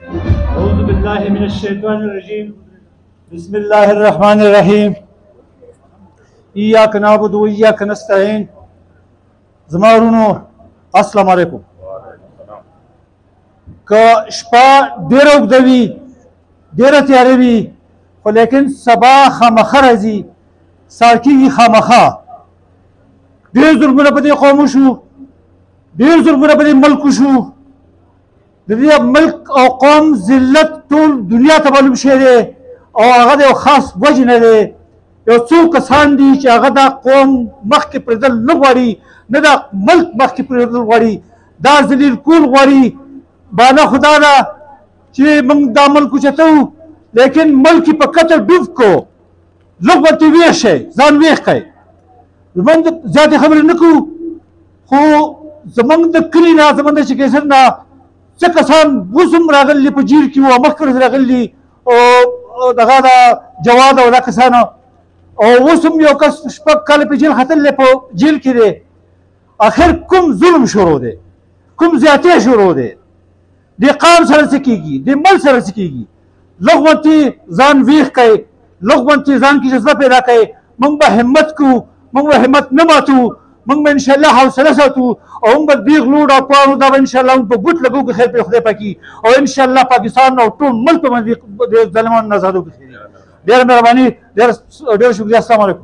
أعوذ بالله من الشيطان الرجيم بسم الله الرحمن الرحيم إياك نعبد وإياك نستعين زمارونو السلام علیکم. که شپه ډېره اوږده وي ډېره تیاره وي خو لیکن سبا خامخا راځي سهار کېږي خامخا. ډېر ظلمونه په دې قوم وشو ډېر ظلمونه په دې ملک وشو. د دې ملک او قوم ذلت ټول دنیا ته معلوم شوی دی او هغه د یو خاص وجې نه دی. یو څو کسان دي چې هغه دا قوم مخکې پرېږدل نه غواړي نه دا ملک مخکې پرېږدل غواړي دا ذلیل کول غواړي. بانه خدا ده چې موږ دا ملک اوچتوو لیکن ملک یې په قتل ډوب کړو. لږ ورته ویښ شئ ځان ویښ کړئ. زموږ زیاتې خبرې نه کوو خو زموږ د کلي نه زموږ د چکېسر نه څه کسان اوس هم راغلي په جیل کې وو مخکې ورځ راغلي او دغه دا جواد او دا کسانو او اوس هم یو کس شپږ کاله په جیل ختلی په جیل کې دی. آخر کوم ظلم شروع دی کوم زیاتې شروع دی د قام سره څه کېږي د ملک سره څه کېږي. لږ غوندې ځان ویښ کړئ لږ غوندې ځان کې جذبه پیدا کړئ. موږ به همت کوو موږ به همت نه ماتو موږ به انشاءالله حوصله ساتو او موږ به دېغ لوډ او پاڼو دا به انشاءالله موږ په ګوت لګو که خیر پرې خدای پاکي او انشاءالله پاکستان او ټول ملک به باندې د ظالمانو نه ازادو که ډېره مهرباني ډېره شکریه. السلام علیکم.